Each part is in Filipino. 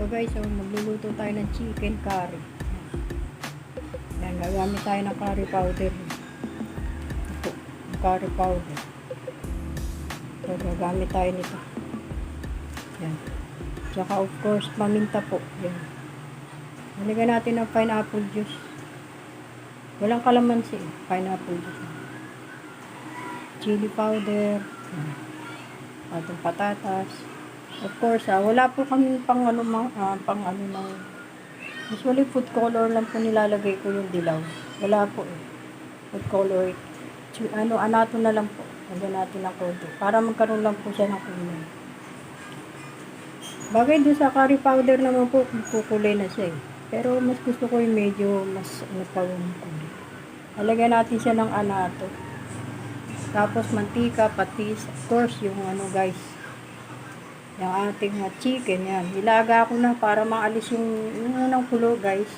guys, so magluluto tayo ng chicken curry. Yan, gagamit tayo ng curry powder. Ito, curry powder. So, gagamit tayo nito. Yan. Tsaka of course, paminta po. Yan. Nalagyan natin ng pineapple juice. Walang kalamansi. Pineapple juice. Chili powder. Yan. Atong patatas. Of course, wala po kami pang ano ng usually food color lang po nilalagay ko yung dilaw. Wala po eh. Food color. Anato na lang po. Lagyan natin ng konti. Para magkaroon lang po siya ng kulay. Bagay doon sa curry powder naman po, kukulay na siya eh. Pero mas gusto ko yung medyo mas pa yung kulay. Lalagyan natin siya ng anato. Tapos mantika, patis. Of course, yung guys. Yung ating chicken, yan. Nilaga ko na para maalis yung unang kulo, guys.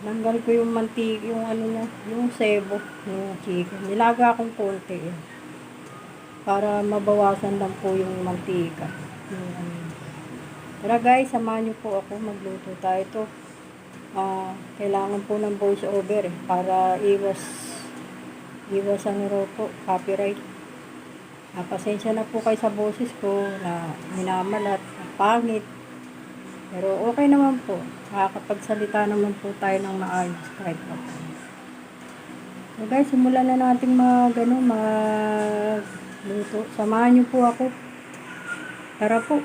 Langgal ko yung mantika, yung niya, yung sebo, yung chicken. Nilaga akong konti, yan. Para mabawasan lang po yung mantika. Tara guys, samahan niyo po ako, magluto tayo ito. Kailangan po ng voice over eh, para iwas po, copyright. Pasensya na po kayo sa boses ko na minamalat, pangit. Pero okay naman po. Makakapagsalita naman po tayo ng maayos kahit pa. So guys, simulan na natin magluto. Samahan niyo po ako. Tara po.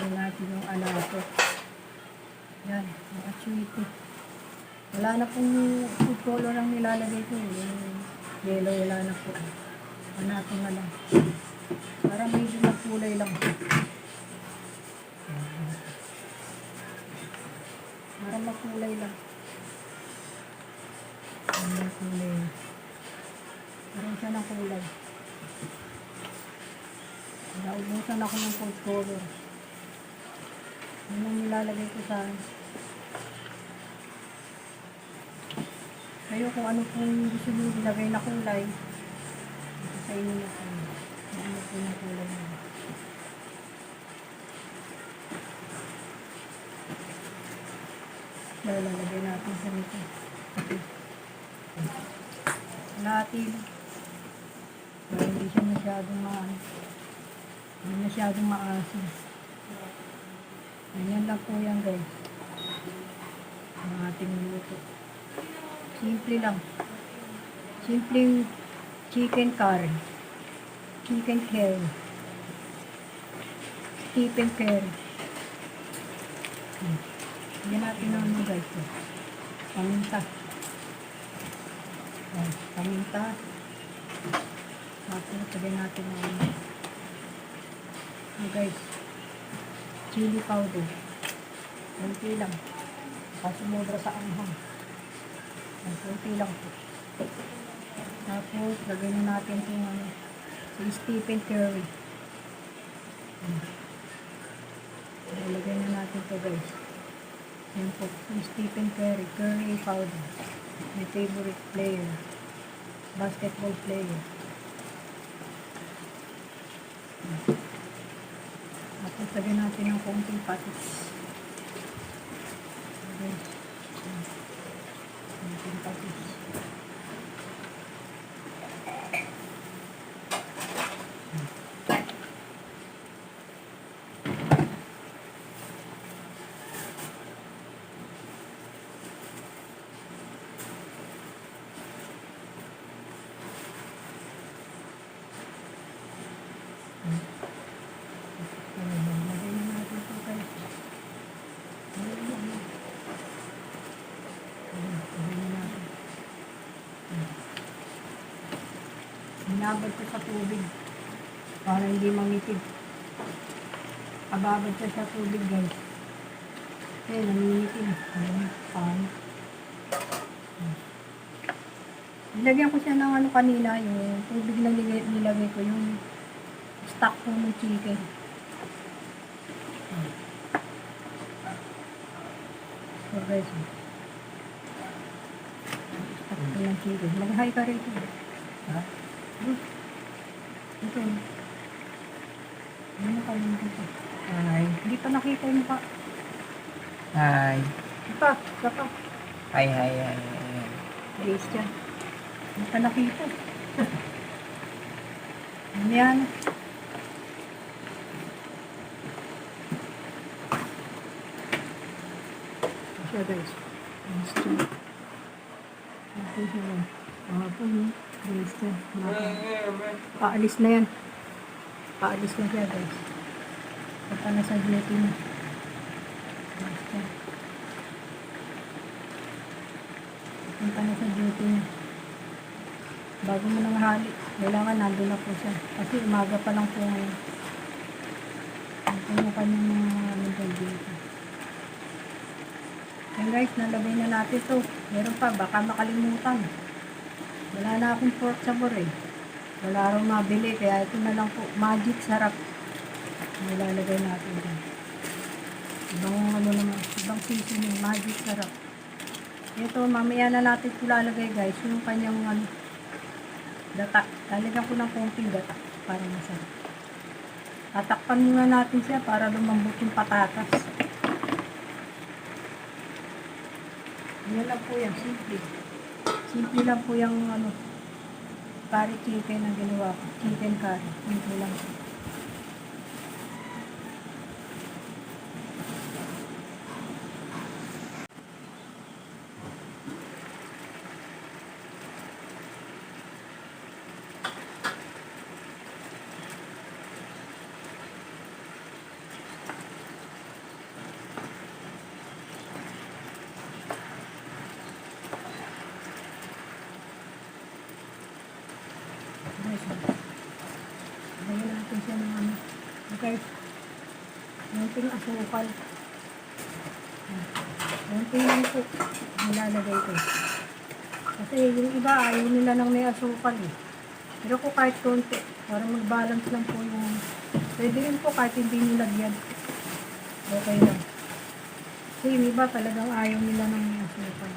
Natin yung anato. Yan, yung achuite. Wala na pong food color ang nilalagay ko. Yung yellow, wala na po. Anato na lang. Para medyo magkulay lang. Para magkulay lang. Magkulay. Parang siya ng kulay. Naubusan ako ng food color. Yun ang nilalagay ko sa kayo kung ano pong gusto nyo ilagay na kulay ito sa inyo na kulay ano po yung kulay na lalagay natin sa nito natin para hindi siya masyadong maasin. Ganyan lang po yan guys. Ang ating luto. Simple lang. Simpleng chicken curry. Chicken curry. Chicken curry. Ganyan natin ang guys. Paminta. Paminta. Tapos lagyan natin guys. Chili powder. Kunti lang. Kasi mobra sa anghang. Kunti lang po. Tapos, lagyan natin itong si Stephen Curry. Lagyan na natin ito guys. Yan po, yung Stephen Curry, Curry powder. My favorite player. Basketball player. Tapos lagyan natin ng konting patis. Okay. Konting patis. Binabad ko sa tubig para hindi mangitid. Ababad siya sa tubig, guys. Eh, nangingitin. Ayan, paano. Nilagyan ko siya ng ano kanina, yung tubig na nilagay ko, yung stock ko ng chicken. So guys, stock ko ng chicken. Mag-hi ka rito. Ha? Ito. Ano ka lang dito? Hi. Hindi pa nakita yung mukha. Hi. Ito pa. Hi, hi, hi, hi. Base dyan. Hindi pa nakita. Ano yan? Siya guys. Base dyan. Ito siya. Ito yun. Base dyan. Paalis na yan. Paalis na siya guys. Punta na sa duty na. Base dyan. Punta na sa duty na. Bago mo nang hali, kailangan nandun na po siya. Kasi umaga pa lang po ngayon. Ito yung kanyang mga ano dito. Yan guys, nalagay na natin ito. Meron pa, baka makalimutan. Wala na akong pork sabor eh. Wala raw mabili, kaya ito na lang po. Magic sarap. Nilalagay natin dito. Ibang ano naman, ibang seasoning, magic sarap. Ito, mamaya na natin ito lalagay guys. Yung kanyang ano, data. Lalagyan ko ng konting data para masarap. Tatakpan muna natin siya para lumambot yung patatas. Yan lang po yan, simple. Simple lang po yung ano, curry chicken na ginawa ko. Chicken curry. Simple lang po. Lagyan natin siya ng ano. Okay. Munting asukal. Munting lang po. Nilalagay ko. Kasi yung iba ayaw nila nang may asukal eh. Pero ko kahit konti. Para mag-balance lang po yung... Pwede rin po kahit hindi nilagyan. Okay lang. Kasi yung iba talagang ayaw nila nang may asukal.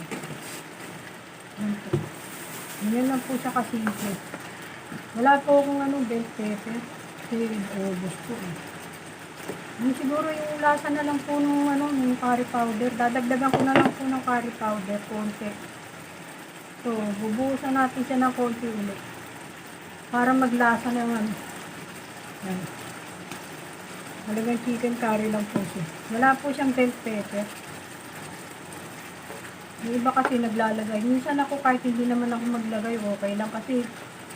Yan po. Ganyan lang po siya kasimple. Wala po akong ano, bell pepper. Kasi ubos po eh. Yung siguro yung lasa na lang po nung ano, yung curry powder. Dadagdagan ko na lang po ng curry powder, konti. So, bubuhusan natin siya ng konti ulit. Para maglasa ng ano. Yan. Halagang chicken curry lang po siya. Wala po siyang bell pepper. Yung iba kasi naglalagay. Minsan ako kahit hindi naman ako maglagay, okay lang. Kasi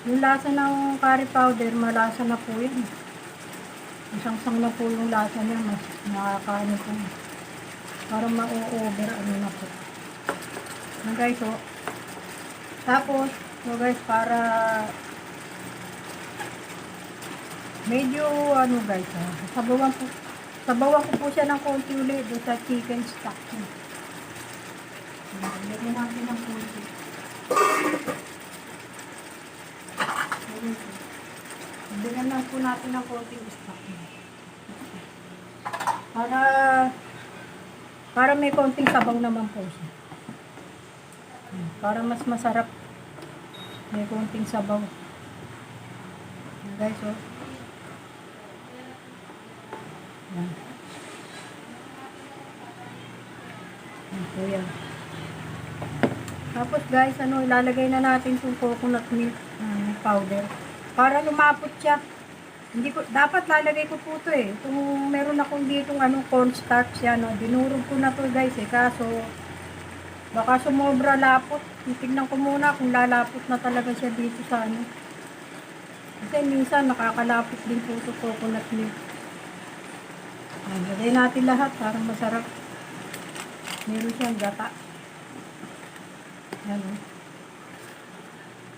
yung lasa ng curry powder, malasa na po yan. Isang-sang na po yung lasa niya, mas nakakaano po. Para ma-over, ano na po. Yan guys, oh. Tapos, so guys, para medyo, ano guys, sabawan ko po siya ng konti ulit doon sa chicken stock. Lagyan natin ng konti. Bigyan lang po natin ng konting stock. Para Para may konting sabaw naman po siya. Para mas masarap. May konting sabaw. Yan guys, oh. Yan. Yan po yan. Tapos guys, ilalagay na natin itong coconut milk powder. Para lumapot siya. Hindi ko, dapat lalagay ko po ito eh. Kung meron akong ditong cornstarch yan, dinurog ko na to guys eh. Kaso, baka sumobra lapot. Titignan ko muna kung lalapot na talaga siya dito sa Kasi minsan nakakalapot din po ito coconut milk. Lagay natin lahat para masarap. Meron siyang gata. Yan o.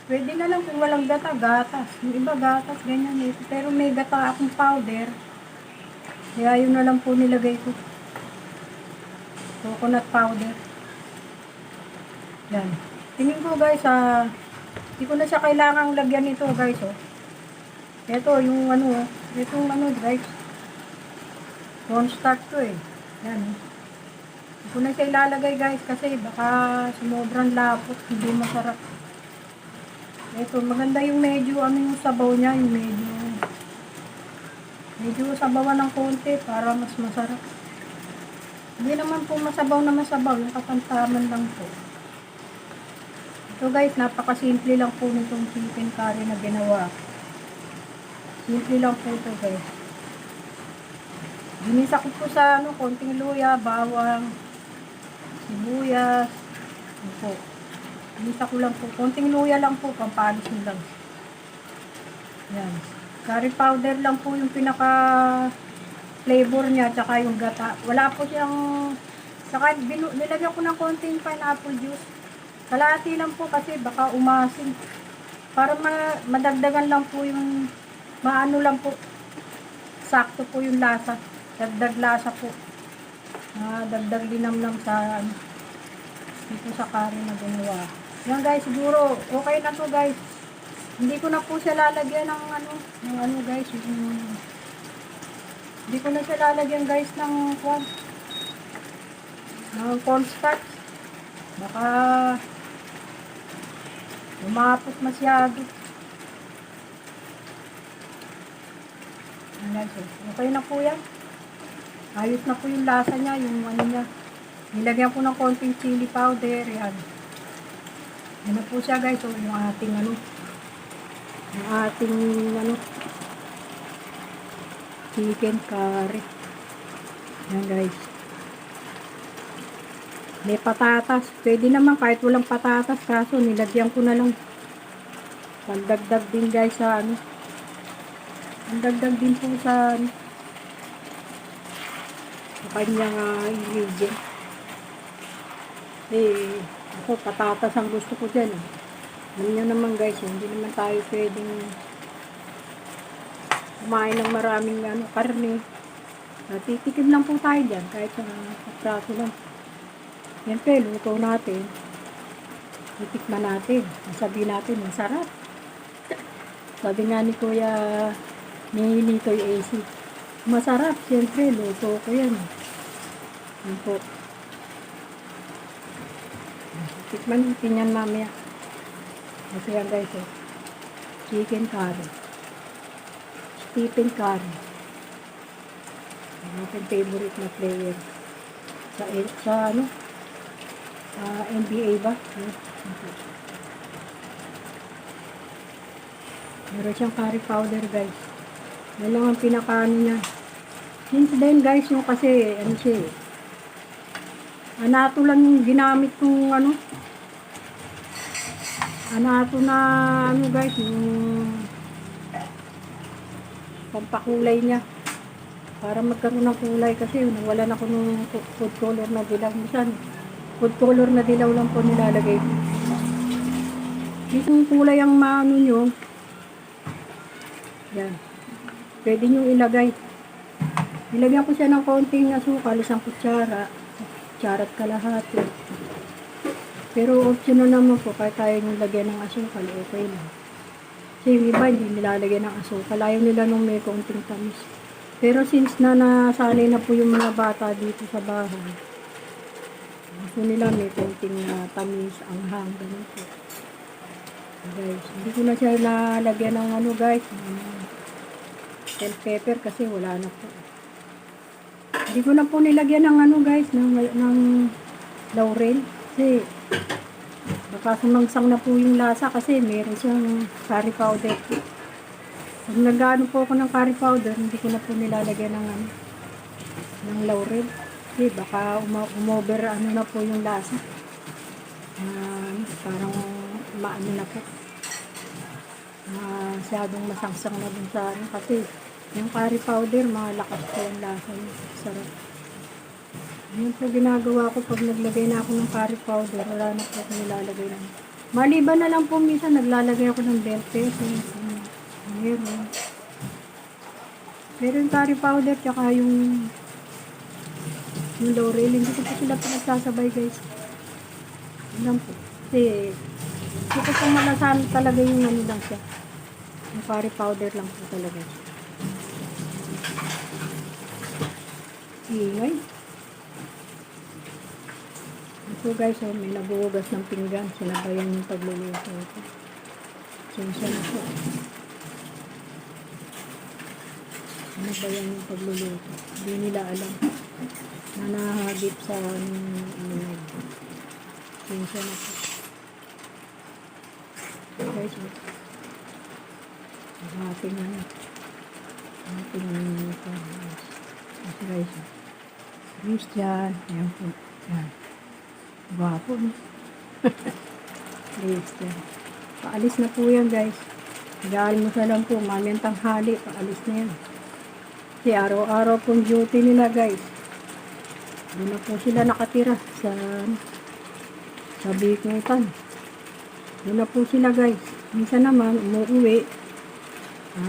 Pwede na lang kung walang gata, gatas. Yung iba gatas, ganyan eh. Pero may gata akong powder. Kaya yun na lang po nilagay ko. Coconut powder. Yan. Tingin ko guys, hindi ko na siya kailangang lagyan nito guys, oh. Ito, yung itong guys. Cornstarch to eh. Yan, oh. Hindi ko na siya ilalagay guys kasi baka sumobran lapot, hindi masarap. Ito, maganda yung medyo, yung sabaw niya, yung medyo sabawan ng konti para mas masarap. Hindi naman po masabaw na masabaw, yung katamtaman lang po. Ito guys, napakasimple lang po nitong chicken curry na ginawa. Simple lang po ito guys. Ginisa ko po sa konting luya, bawang, sibuyas. Ito po. Ginisa ko lang po. Konting luya lang po, pampalis nyo lang. Yan. Curry powder lang po yung pinaka flavor niya, tsaka yung gata. Wala po siyang, saka nilagyan ko ng konting pineapple juice. Kalahati lang po kasi baka umasin. Para madagdagan lang po yung, maano lang po, sakto po yung lasa. Dagdag lasa po. Dagdag linamnam sa, dito sa curry na ginawa. Yan guys, siguro, okay na to guys. Hindi ko na po siya lalagyan ng guys, hindi ko na siya lalagyan guys ng cornstarch. Baka lumapot masyado. Ayan, okay na po yan. Ayos na po yung lasa niya, yung niya. Nilagyan ko ng konting chili powder. Yan. Yan na po siya guys. So, yung ating chicken curry. Yan guys. May patatas. Pwede naman kahit walang patatas. Kaso nilagyan ko na lang. Pandagdag din guys sa Pandagdag din po sa kanyang ingredient. Ako patatas ang gusto ko dyan. Alam nyo naman guys, hindi naman tayo pwedeng kumain ng maraming karne. Titikim lang po tayo dyan kahit sa prato lang. Yan po, luto natin. Titikman natin. Sabihin natin, masarap. Sabi nga ni Kuya Nitoy AC, masarap, siyempre, luto ko yan. Yan po. Tikman natin yan mamaya. Kasi yan guys, chicken curry. Stephen Curry. Ang aking favorite na player. Sa NBA ba? Meron siyang curry powder guys. Yan lang ang pinakaano niya. Since then guys, yung kasi, siya eh. Anato lang yung ginamit kong anato na guys, yung pampakulay niya. Para magkaroon ng kulay kasi nawalan ako ng food color na dilaw. Minsan, food color na dilaw lang po nilalagay ko. Yung kulay ang maano nyo, yan. Pwede nyo ilagay. Ilagyan ko siya ng konting asukal, isang kutsara at kalahati. Pero optional naman po, kahit tayo nyo lagyan ng asukal, okay lang. Kasi yung iba, hindi nilalagyan ng asukal. Ayaw nila nung may konting tamis. Pero since na nasanay na po yung mga bata dito sa bahay, Gusto nila may konting tamis, anghang, ganun po. Guys, hindi ko na siya nalagyan ng ano guys, ng bell pepper kasi wala na po. Hindi ko na po nilagyan ng ano guys, ng laurel. Kasi baka sumangsang na po yung lasa kasi meron siyang curry powder. Pag nag-ano po ako ng curry powder, hindi ko na po nilalagyan ng ano, ng laurel. Kasi baka umover ano na po yung lasa. Parang maano na po. Masyadong masangsang na dun sa ano. Kasi yung curry powder, malakas po yung lasa niya. Sarap. Yun po ginagawa ko pag naglagay na ako ng curry powder. Wala na po ako nilalagay ng. Maliban na lang po minsan naglalagay ako ng bell pepper. Meron. Pero yung curry powder tsaka yung laurel, hindi ko po sila pinagsasabay guys. Yan po. Kasi hindi ko pong malasan talaga yung ano lang siya. Yung curry powder lang po talaga. Ingay. Ito guys, oh, may nabuhugas ng pinggan. Sinabayan yung pagluluto ko. Sinsya na po. Sinabayan yung pagluluto. Hindi nila alam na nahagip sa ano. Sinsya na po. Guys, oh. Ating ano. Ating guys. Christian. Ayan po. Ayan. Gwapo, no? Christian. Paalis na po yan, guys. Nag-aalmusal lang po. Mamayang tanghali. Paalis na yan. Kasi araw-araw pong duty nila, guys. Doon na po sila nakatira sa Bikutan. Doon na po sila, guys. Minsan naman, umuwi.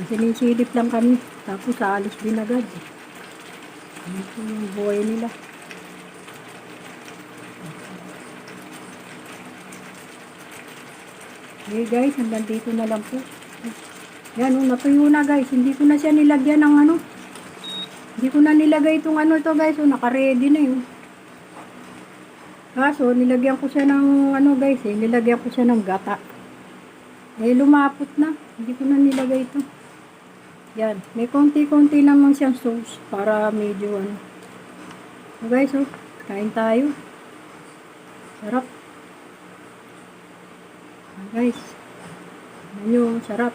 Sinisilip lang kami. Tapos, aalis din agad. Ano po yung buhay nila. Okay guys, hanggang dito na lang po. Yan, natuyo na guys. Hindi ko na siya nilagyan ng ano. Hindi ko na nilagay itong ano to guys. Naka-ready na yun. Kaso, nilagyan ko siya ng ano guys nilagyan ko siya ng gata. Lumapot na. Hindi ko na nilagay ito. Yan. May konti-konti naman siyang sauce para medyo ano. So guys, kain tayo. Sarap. Guys, ano sarap.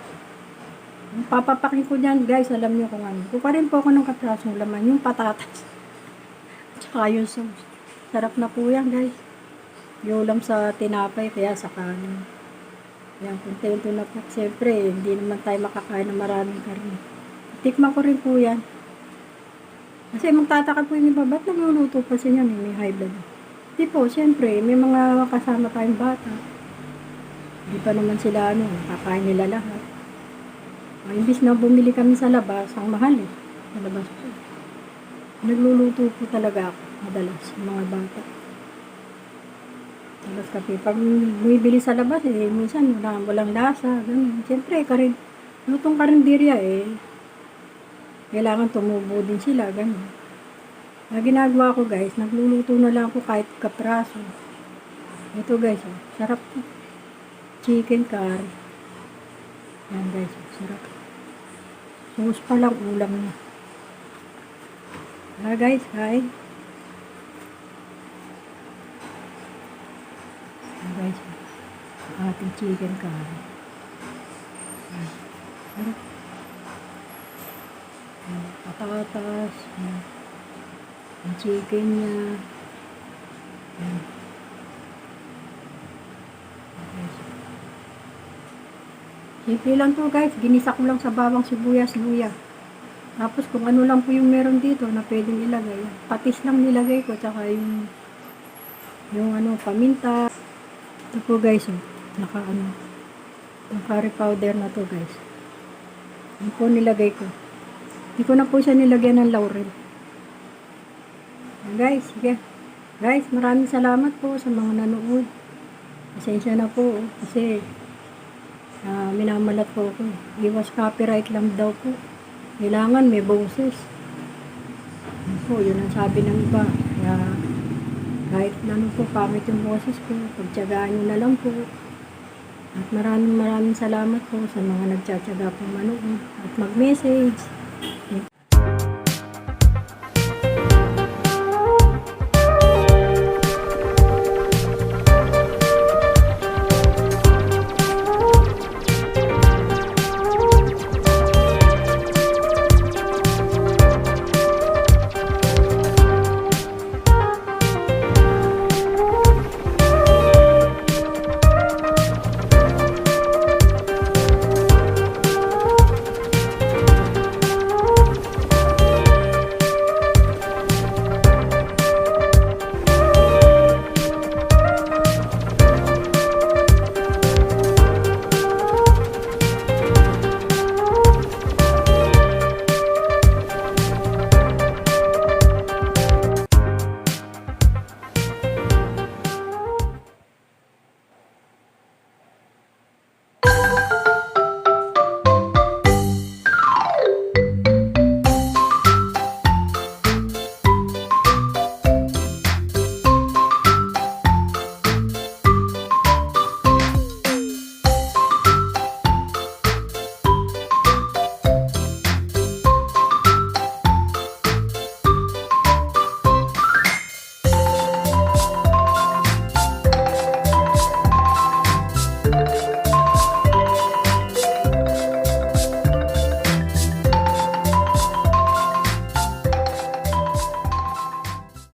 Yung papapakin ko dyan, guys, alam nyo kung ano. Kupa rin po ako ng kaprasong laman, yung patatas. Tsaka yung sauce. Sarap na po yan, guys. Yung ulam sa tinapay, kaya sa kanin. Yan, kontento na po. Siyempre, hindi naman tayo makakain ng maraming karne. Tikman ko rin po yan. Kasi magtataka po yung iba, ba't nagluluto pa siya yan, may high blood. Hindi po, siyempre, may mga kasama tayong bata. Hindi pa naman sila kakain nila lahat. Imbis na bumili kami sa labas, ang mahal sa labas po. Nagluluto po talaga ako, madalas, mga bata. Tapos kasi, pag bumibili sa labas, minsan walang lasa, ganun. Siyempre, lutong karinderya kailangan tumubo din sila, ganun. Ginagawa ko guys, nagluluto na lang ako kahit kapraso. Ito guys, sarap po. Chicken curry. Yan guys, sarap. Sauce pa lang ulam niya. Guys, hi. Guys, ating chicken curry. Sarap. Patatas. Ang chicken niya. Simple lang to guys, ginisa ko lang sa bawang sibuyas, luya. Tapos kung ano lang po yung meron dito na pwedeng ilagay. Patis lang nilagay ko, tsaka yung paminta. Ito po guys, yung curry powder na to guys. Yan po nilagay ko. Hindi ko na po siya nilagyan ng laurel. Guys, sige. Guys, maraming salamat po sa mga nanood. Pasensya na po, kasi minamalat po ako. Iwas copyright lang daw po. Kailangan may boses. Yun po, yun ang sabi ng iba. Kaya Kahit ano po, pangit yung boses ko, pagtyagaan nyo na lang po. At maraming salamat po sa mga nagtsatsaga po manood at mag-message.